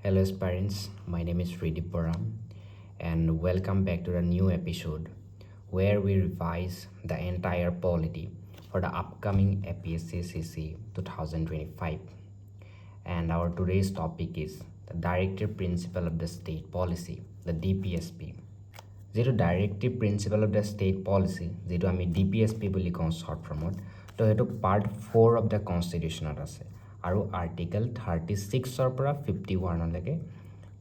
Hello aspirants, my name is Sridip Param and welcome back to the new episode where we revise the entire polity for the upcoming APSC 2025. And our today's topic is the Directive Principle of the State Policy, the DPSP. যেটো Directive Principle of the State Policy, যেটো আমি DPSP বুলি কওঁ short formত, তো সেইটো part 4 of the Constitution আছে আৰু Article 36 পৰা 51 লৈকে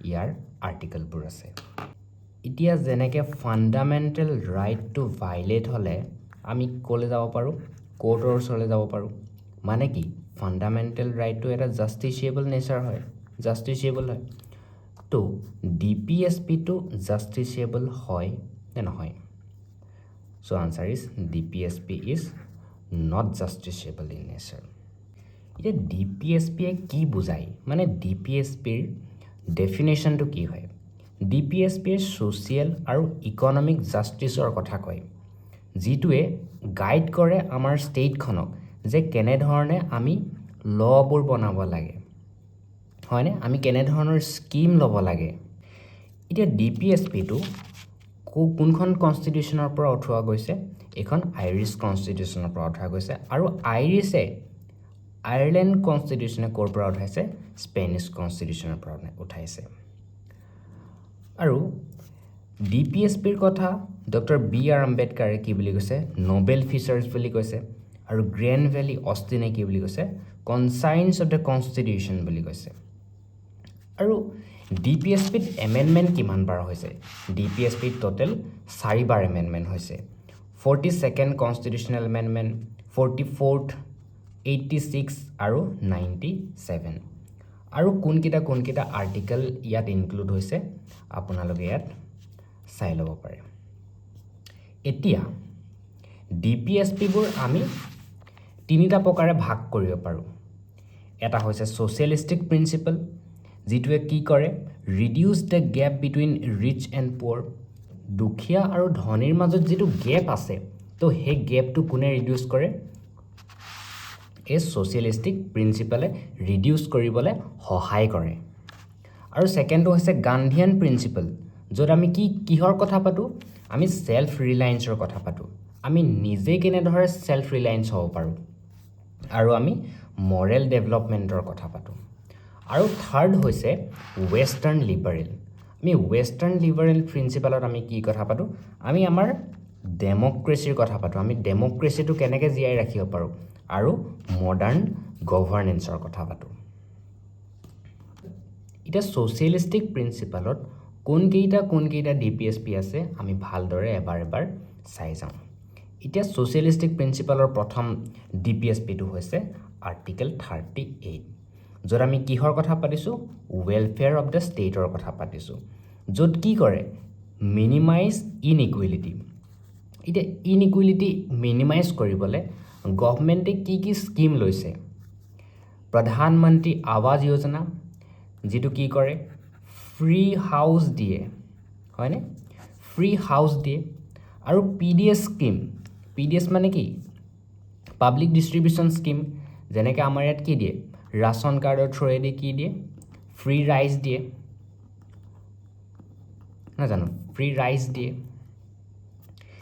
ইয়াৰ আৰ্টিকেলবোৰ আছে। এতিয়া যেনেকৈ ফাণ্ডামেণ্টেল ৰাইট টু ভাইলেট হ'লে আমি ক'লৈ যাব পাৰোঁ, কোৰ্টৰ ওচৰলৈ যাব পাৰোঁ। মানে কি ফাণ্ডামেণ্টেল ৰাইটটো এটা জাষ্টিচিয়েবল নেচাৰ হয়, জাষ্টিচিয়েবল হয়। তো ডিপিএছপিটো জাষ্টিচিয়েবল হয় নে নহয়? So' answer is DPSP is not justiciable in nature. এতিয়া ডিপিএছপিয়ে কি বুজায়, মানে ডিপিএছপিৰ ডেফিনেশ্যনটো কি হয়? ডিপিএছপিয়ে ছ'চিয়েল আৰু ইকনমিক জাষ্টিছৰ কথা কয়, যিটোৱে গাইড কৰে আমাৰ ষ্টেটখনক যে কেনেধৰণে আমি ল'বোৰ বনাব লাগে, হয়নে? আমি কেনেধৰণৰ স্কিম ল'ব লাগে। এতিয়া ডিপিএছপিটো কোনখন কনষ্টিটিউশ্যনৰ পৰা উঠোৱা গৈছে? এইখন আইৰিছ কনষ্টিটিউশ্যনৰ পৰা উঠোৱা গৈছে। আৰু আইৰিছে আয়াৰলেণ্ড কনষ্টিটিউশ্যনে ক'ৰ পৰা উঠাইছে? স্পেনিছ কনষ্টিটিউশ্যনৰ পৰা উঠাইছে। আৰু ডিপিএছপিৰ কথা ডক্টৰ B.R. আম্বেদকাৰে কি বুলি কৈছে? নোবেল ফিচাৰ্ছ বুলি কৈছে। আৰু গ্ৰেণ্ড ভেলী অষ্টিনে কি বুলি কৈছে? কনচাইন্স অফ দ্য কনষ্টিটিউশ্যন বুলি কৈছে। আৰু ডিপিএছপিত এমেণ্ডমেণ্ট কিমান বাৰ হৈছে? ডিপিএছপিত টোটেল 4 বাৰ এমেণ্ডমেণ্ট হৈছে। 42nd কনষ্টিটিউশ্যনেল এমেণ্ডমেণ্ট, 44th, 86 আৰু 97। আৰু কোনকেইটা আৰ্টিকেল ইয়াত ইনক্লুড হৈছে আপোনালোকে ইয়াত চাই ল'ব পাৰে। এতিয়া ডিপিএছপিবোৰ আমি 3টা প্ৰকাৰে ভাগ কৰিব পাৰোঁ। এটা হৈছে ছ'চিয়েলিষ্টিক প্ৰিন্সিপল, যিটোৱে কি কৰে? Reduce the gap between rich and poor. দুখীয়া আৰু ধনীৰ মাজত যিটো গেপ আছে, তো সেই গেপটো কোনে ৰিডিউচ কৰে? এই ছ'চিয়েলিষ্টিক প্ৰিন্সিপলে ৰিডিউচ কৰিবলৈ সহায় কৰে। আৰু ছেকেণ্ডটো হৈছে গান্ধীয়ান প্ৰিন্সিপল, য'ত আমি কিহৰ কথা পাতোঁ? আমি ছেল্ফ ৰিলায়েন্সৰ কথা পাতোঁ। আমি নিজে কেনেদৰে ছেল্ফ ৰিলায়েন্স হ'ব পাৰোঁ, আৰু আমি মৰেল ডেভেলপমেণ্টৰ কথা পাতোঁ। আৰু থাৰ্ড হৈছে ৱেষ্টাৰ্ণ লিবাৰেল। আমি ৱেষ্টাৰ্ণ লিবাৰেল প্ৰিন্সিপালত আমি কি কথা পাতোঁ? আমি আমাৰ ডেম'ক্ৰেচিৰ কথা পাতোঁ। আমি ডেম'ক্ৰেচিটো কেনেকৈ জীয়াই ৰাখিব পাৰোঁ আৰু মডাৰ্ণ গভাৰ্নেন্সৰ কথা পাতোঁ। এতিয়া ছ'চিয়েলিষ্টিক প্ৰিন্সিপালত কোনকেইটা ডিপিএছপি আছে আমি ভালদৰে এবাৰ চাই যাওঁ। এতিয়া ছ'চিয়েলিষ্টিক প্ৰিন্সিপালৰ প্ৰথম ডিপিএছপিটো হৈছে আৰ্টিকেল 38, য'ত আমি কিহৰ কথা পাতিছোঁ? ৱেলফেয়াৰ অফ দ্য ষ্টেটৰ কথা পাতিছোঁ, য'ত কি কৰে? Minimise inequality. এতিয়া ইনইকুৱেলিটি মিনিমাইজ কৰিবলৈ গভৰ্ণমেণ্টে কি স্কিম লৈছে? প্ৰধানমন্ত্ৰী আৱাস যোজনা, যিটো কি কৰে? ফ্ৰী হাউচ দিয়ে, হয়নে? ফ্ৰী হাউচ দিয়ে। আৰু PDS স্কিম, PDS মানে কি? Public distribution scheme. যেনেকৈ আমাৰ ইয়াত কি দিয়ে? ৰাচন কাৰ্ডৰ থ্ৰুৱেদি কি দিয়ে? ফ্ৰী ৰাইচ দিয়ে, নাজানো, ফ্ৰী ৰাইচ দিয়ে।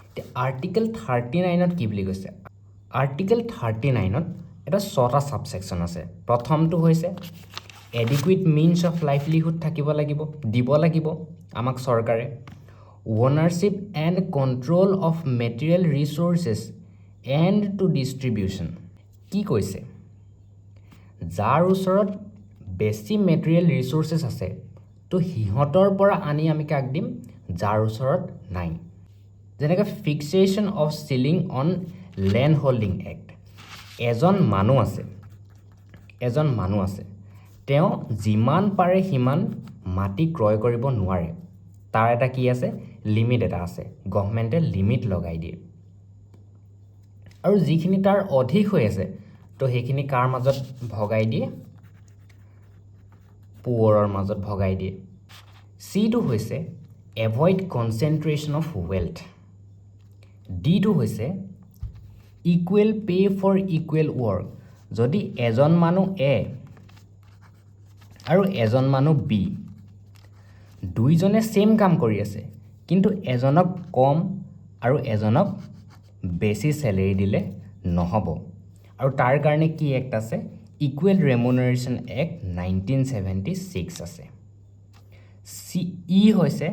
এতিয়া আৰ্টিকেল 39ত কি বুলি কৈছে? আৰ্টিকেল 39ত এটা 6টা ছাবছেকশ্যন আছে। প্ৰথমটো হৈছে এডিকুৱেট মিনছ অফ লাইভলিহুড দিব লাগিব আমাক চৰকাৰে। Ownership and control of material resources and to distribution. কি কৈছে? যাৰ ওচৰত বেছি মেটেৰিয়েল ৰিচোৰ্চেছ আছে, তো সিহঁতৰ পৰা আনি আমি কাক দিম? যাৰ ওচৰত নাই। যেনেকৈ fixation of ceiling on land holding act. এজন মানুহ আছে, তেওঁ যিমান পাৰে সিমান মাটি ক্ৰয় কৰিব নোৱাৰে। তাৰ এটা কি আছে? লিমিট এটা আছে। গভৰ্ণমেণ্টে লিমিট লগাই দিয়ে। আৰু যিখিনি তাৰ অধিক হৈ আছে, তো সেইখিনি কাৰ মাজত ভগাই দিয়ে? পুৱৰৰ মাজত ভগাই দিয়ে। চিটো হৈছে avoid concentration of wealth. Ditto হৈছে equal pay' for equal work. যদি এজন মানুহ আৰু এজন মানুহ বি দুইজনে সেম কাম কৰি আছে কিন্তু এজনক কম আৰু এজনক বেছি স্যালাৰি দিলে নহব আৰু তাৰ কাৰণে কি এক্ট আছে ইকুৱেল ৰেমুনাৰেশ্যন এক্ট 1976 আছে ই হৈছে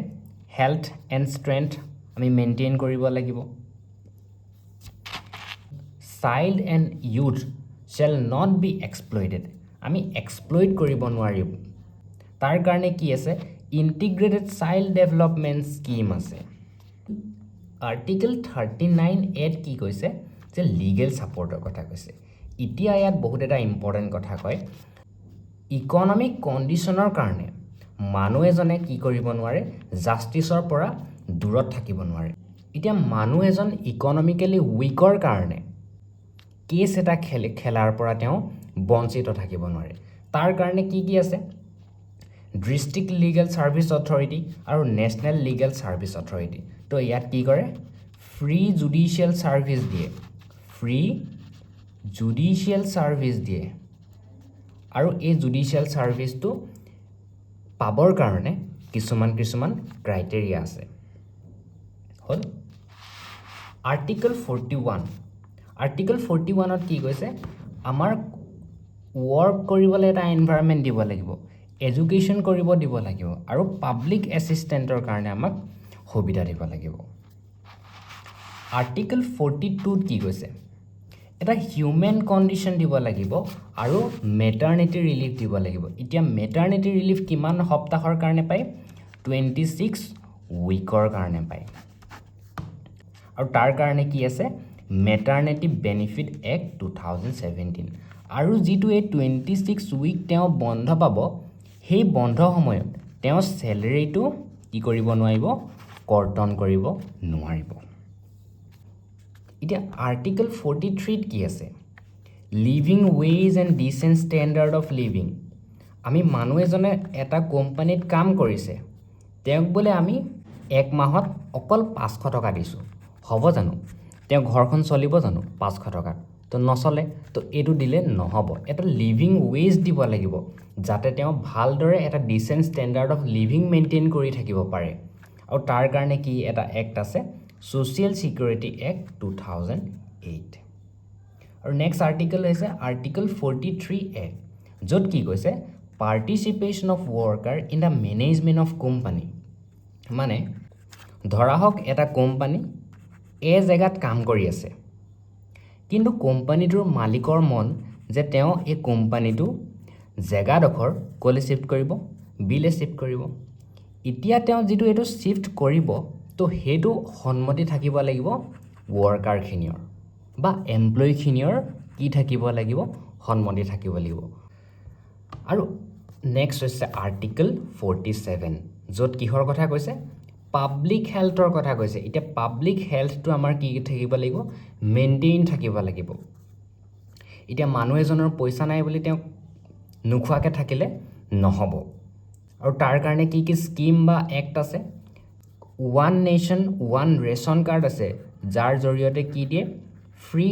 হেল্থ এণ্ড ষ্ট্ৰেংথ আমি মেইনটেইন কৰিব লাগিব child and youth shall not be exploited আমি এক্সপ্লইট কৰিব নোৱাৰিম তাৰ কাৰণে কি আছে ইণ্টিগ্ৰেটেড চাইল্ড ডেভেলপমেণ্ট স্কিম আছে আৰ্টিকল 39 এত কি কৈছে যে লিগেল ছাপৰ্টৰ কথা কৈছে এতিয়া ইয়াত বহুত এটা ইম্পৰ্টেণ্ট কথা কয় ইকনমিক কণ্ডিশ্যনৰ কাৰণে মানুহ এজনে কি কৰিব নোৱাৰে জাষ্টিছৰ পৰা দূৰত থাকিব নোৱাৰে এতিয়া মানুহ এজন ইকনমিকেলি উইকৰ কাৰণে কেছ এটা খেলাৰ পৰা তেওঁ বঞ্চিত থাকিব নোৱাৰে তাৰ কাৰণে কি আছে ডিষ্ট্ৰিক্ট লিগেল সাৰ্ভিস অথৰিটি আৰু নেশনেল লিগেল সাৰ্ভিস অথৰিটি তো ইয়াত কি কৰে ফ্ৰী জুডিশিয়েল সাৰ্ভিস দিয়ে ফ্ৰী জুডিশিয়েল সাৰ্ভিস দিয়ে আৰু এই জুডিশিয়েল সাৰ্ভিসটো পাবৰ কাৰণে কিছুমান ক্ৰাইটেৰিয়া আছে হল আৰ্টিকল 41 ত কি কৈছে আমাৰ ওয়াৰ্ক কৰিবলৈ এটা এনভায়ৰনমেন্ট দিব লাগিব এডুকেশ্যন কৰিব দিব লাগিব আৰু পাব্লিক এসিস্টেন্টৰ কাৰণে আমাক সুবিধা দিব লাগিব আৰ্টিকল 42 ত কি কৈছে এটা হিউম্যান কণ্ডিশ্যন দিব লাগিব আৰু মেটাৰনিটি ৰিলিফ দিব লাগিব এতিয়া মেটাৰনিটি ৰিলিফ কিমান সপ্তাহৰ কাৰণে পায় 26 উইকৰ কাৰণে পায় আৰু তাৰ কাৰণে কি আছে মেটাৰনিটি বেনিফিট এক্ট 2017 আৰু যিটো এই 26 উইক তেওঁ বন্ধ পাব সেই বন্ধ সময়ত তেওঁ স্যালাৰিটো কি কৰিব নোৱাৰিব কৰ্তন কৰিব নোৱাৰিব এতিয়া আৰ্টিকল 43 ত কি আছে living wage and decent standard of living আমি মানুহ এজনে এটা কোম্পানীত কাম কৰিছে তেওঁক বোলে আমি এক মাহত অকল 500 টকা দিছোঁ হ'ব জানো তেওঁ ঘৰখন চলিব জানো 500 টকা তো নচলে তো এইটো দিলে নহব এটা লিভিং ৱেজ দিব লাগিব যাতে তেওঁ ভালদৰে এটা decent standard of living maintain কৰি থাকিব পাৰে আৰু তাৰ কাৰণে কি এটা এক্ট আছে সোশিয়েল সিকিউৰিটি এক্ট 2008 আৰু নেক্সট আৰ্টিকল হৈছে আৰ্টিকল 43 এ য'ত কি কৈছে participation of worker in the management of company মানে ধৰা হওক এটা কোম্পানী এই জেগাত কাম কৰি আছে কিন্তু কোম্পানীটোৰ মালিকৰ মন যে তেওঁ এই কোম্পানীটো জেগাডোখৰ কলে শিফট কৰিব বিলে শিফট কৰিব এতিয়া তেওঁ যিটো এটো শিফট কৰিব তো হেতু সন্মতি থাকিব লাগিব ওয়াৰ্কাৰখিনিৰ বা এমপ্লয়িখিনিৰ কি থাকিব লাগিব সন্মতি থাকিব লাগিব আৰু নেক্সট হৈছে আৰ্টিকল 47 য'ত কিহৰ কথা কৈছে পাব্লিক হেল্থৰ কথা কৈছে এতিয়া পাব্লিক হেল্থটো আমাৰ কি থাকিব লাগিব মেইনটেইন থাকিব লাগিব এতিয়া মানুহ এজনৰ পইচা নাই বুলি তেওঁ নুখুৱাকে থাকিলে নহব আৰু তাৰ কাৰণে কি স্কিম বা এক্ট আছে one nation one ration card আছে যাৰ জৰিয়তে কি দিয়ে ফ্ৰী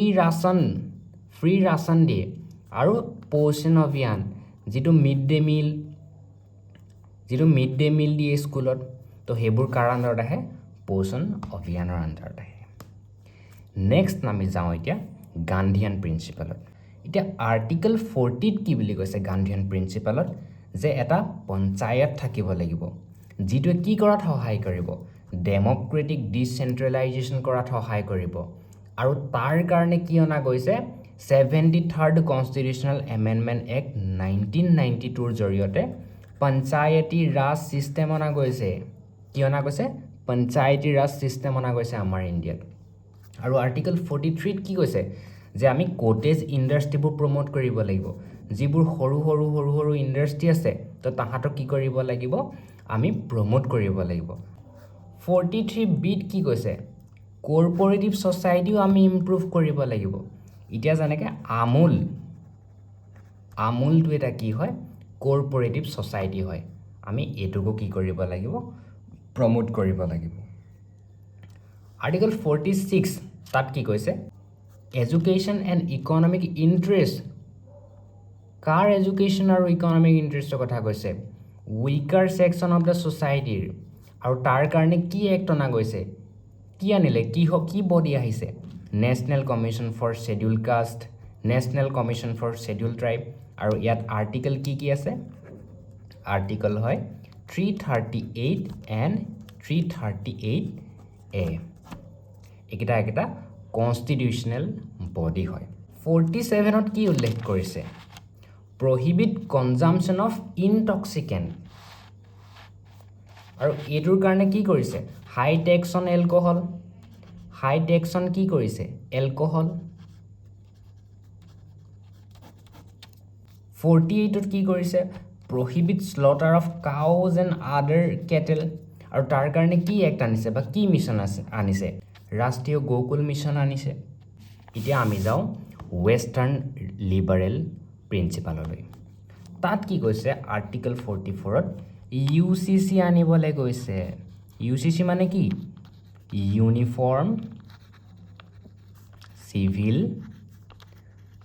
ৰাচন দিয়ে আৰু পোষণ অভিযান যিটো মিড ডে মিল দিয়ে স্কুলত তো সেইবোৰ কাৰ আণ্ডাৰত আহে পোষণ অভিযানৰ আণ্ডাৰত আহে নেক্সট আমি যাওঁ এতিয়া গান্ধীয়ান প্ৰিন্সিপালত এতিয়া আৰ্টিকল 40 ত কি বুলি কৈছে গান্ধীয়ান প্ৰিন্সিপালত যে এটা পঞ্চায়ত থাকিব লাগিব যিটো কি কৰাত সহায় কৰিব ডেমক্ৰেটিক ডিচেন্ট্ৰেলাইজেশ্যন কৰাত সহায় কৰিব আৰু তাৰ কাৰণে কি অনা গৈছে 73rd কনষ্টিটিউচনেল এমেণ্ডমেণ্ট এক্ট 1992 ৰ জৰিয়তে পঞ্চায়তী ৰাজ সিস্টেম অনা গৈছে কি অনা গৈছে পঞ্চায়তী ৰাজ সিস্টেম অনা গৈছে আমাৰ ইণ্ডিয়াত আৰু আৰ্টিকল 43 ত কি কৈছে যে আমি কোটেজ ইণ্ডাষ্ট্ৰীবোৰ প্ৰমোট কৰিব লাগিব যিবোৰ সৰু ইণ্ডাষ্ট্ৰী আছে তো তাহাঁতক কি কৰিব লাগিব আমি প্ৰমোট কৰিব লাগিব 43 বিট কি কৈছে কৰ্পোৰেটিভ সোসাইটিও আমি ইমপ্ৰুভ কৰিব লাগিব এতিয়া যেনেকৈ আমুলটো এটা কি হয় কৰ্পোৰেটিভ সোসাইটি হয় আমি এটোকো কি কৰিব লাগিব প্ৰমোট কৰিব লাগিব আৰ্টিকল 46 তাত কি কৈছে education and economic interest car education আৰু ইকনমিক ইণ্টাৰেষ্টৰ কথা কৈছে উইকাৰ ছেকশ্যন অফ দ্য ছ'চাইটিৰ আৰু তাৰ কাৰণে কি এক্ট অনা গৈছে কি আনিলে কি বডি আহিছে national commission for scheduled caste national commission for scheduled tribe আৰু ইয়াত আৰ্টিকল কি আছে আৰ্টিকল হয় 338 এণ্ড 338A এইকেইটা কনষ্টিটিউচনেল বডি হয় 47ত কি উল্লেখ কৰিছে prohibit consumption of intoxicant আৰু এটোৰ কাৰণে কি কৰিছে high tax on alcohol high tax on কি কৰিছে এলকহল 48ত কি কৰিছে prohibit slaughter of cows and other cattle আৰু তাৰ কাৰণে কি এক্ট আনিছে বা কি মিছন আনিছে ৰাষ্ট্ৰীয় গোকুল মিছন আনিছে এতিয়া আমি যাওঁ ওয়েস্টাৰ্ণ লিবাৰেল প্ৰিন্সিপাললৈ তাত কি কৈছে আৰ্টিকল 44ত ইউচিচি আনিবলৈ গৈছে ইউচিচি মানে কি ইউনিফৰ্ম চিভিল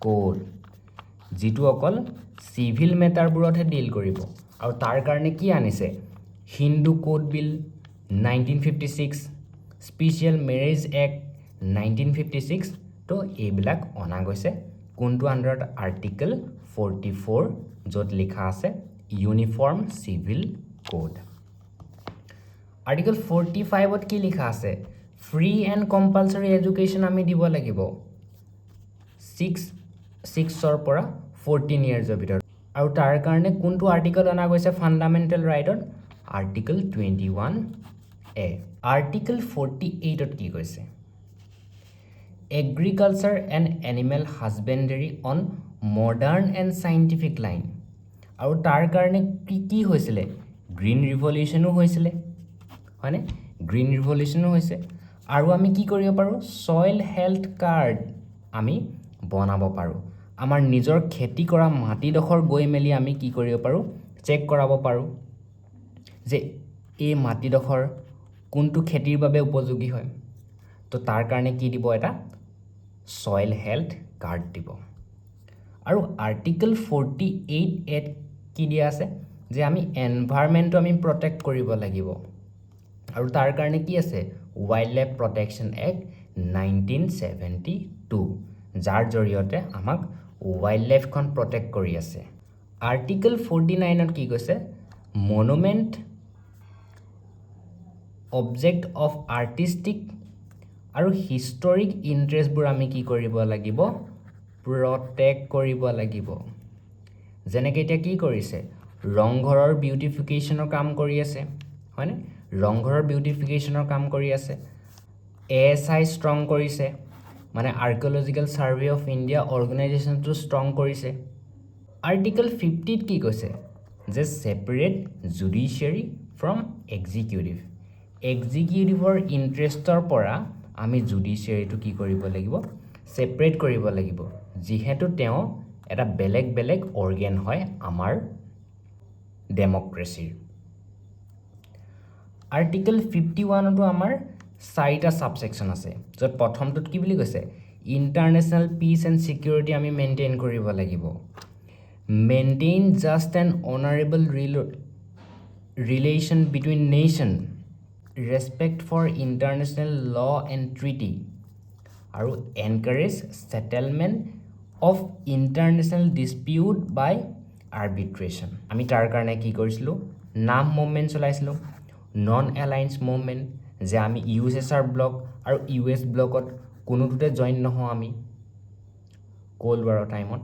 কোড যিটো অকল চিভিল মেটাৰবোৰতহে ডিল কৰিব আৰু তাৰ কাৰণে কি আনিছে হিন্দু কোড বিল 1956 স্পেচিয়েল মেৰেজ এক্ট 1956 তো এইবিলাক অনা গৈছে কোনটো আণ্ডাৰত আৰ্টিকল 44 য'ত লিখা আছে ইউনিফৰ্ম চিভিল কোড আৰ্টিকল 45ত কি লিখা আছে ফ্ৰী এণ্ড কম্পালছৰি এডুকেশ্যন আমি দিব লাগিব 6ৰ পৰা 14 ইয়াৰ্ছৰ ভিতৰত আৰু তাৰ কাৰণে কোনটো আৰ্টিকল অনা গৈছে ফাণ্ডামেণ্টেল ৰাইটত আৰ্টিকল 21A আৰ্টিকল 48ত কি কৈছে agriculture and animal husbandry on modern and scientific line আৰু তাৰ কাৰণে কি হৈছিলে গ্ৰীণ ৰিভলিউশ্যনো হৈছিলে হয়নে গ্ৰীণ ৰিভলিউশ্যনো হৈছে আৰু আমি কি কৰিব পাৰোঁ ছইল হেল্থ কাৰ্ড আমি বনাব পাৰোঁ আমাৰ নিজৰ খেতি কৰা মাটিডোখৰ গৈ মেলি আমি কি কৰিব পাৰোঁ চেক কৰাব পাৰোঁ যে এই মাটিডোখৰ কোনটো খেতিৰ বাবে উপযোগী হয় তো তাৰ কাৰণে কি দিব এটা ছইল হেল্থ কাৰ্ড দিব আৰু আৰ্টিকল 48 কি দিয়া আছে যে আমি এনভাইৰনমেণ্টটো আমি প্ৰটেক্ট কৰিব লাগিব আৰু তাৰ কাৰণে কি আছে ৱাইল্ড লাইফ প্ৰটেকশ্যন এক্ট 1972 যাৰ জৰিয়তে আমাক ৱাইল্ড লাইফখন প্ৰটেক্ট কৰি আছে আৰ্টিকল 49ত কি কৈছে মনুমেণ্ট অবজেক্ট অফ আৰ্টিষ্টিক আৰু হিষ্টৰিক ইণ্টাৰেষ্টবোৰ আমি কি কৰিব লাগিব প্ৰটেক্ট কৰিব লাগিব যেনেকৈ এতিয়া কি কৰিছে ৰংঘৰৰ বিউটিফিকেশ্যনৰ কাম কৰি আছে হয়নে ৰংঘৰৰ বিউটিফিকেশ্যনৰ কাম কৰি আছে ASI ষ্ট্ৰং কৰিছে মানে আৰ্কিঅলজিকেল ছাৰ্ভে অফ ইণ্ডিয়া অৰ্গেনাইজেশ্যনটো ষ্ট্ৰং কৰিছে আৰ্টিকল 50ত কি কৈছে যে ছেপাৰেট জুডিচিয়াৰী ফ্ৰম এক্সিকিউটিভৰ ইণ্টাৰেষ্টৰ পৰা আমি জুডিচিয়াৰীটো কি কৰিব লাগিব ছেপাৰেট কৰিব লাগিব যিহেতু তেওঁ এটা বেলেগ অৰ্গেন হয় আমাৰ ডেমক্ৰেচিৰ আৰ্টিকল 51তো আমাৰ 4টা সাবসেকশন আছে য'ত প্ৰথমটোত কি বুলি কৈছে ইন্টাৰনেশ্যনেল পিস এণ্ড সিকিউৰিটি আমি মেইনটেইন কৰিব লাগিব maintain just and honourable relation between nation respect for international law and treaty আৰু encourage settlement of international dispute by arbitration আমি তাৰ কাৰণে কি কৰিছিলোঁ নাম মুভমেণ্ট চলাইছিলোঁ নন এলায়েন্স মুভমেণ্ট যে আমি USSR ব্লক আৰু US ব্লকত কোনোটোতে জইন নহওঁ আমি কোল্ড ৱাৰৰ টাইমত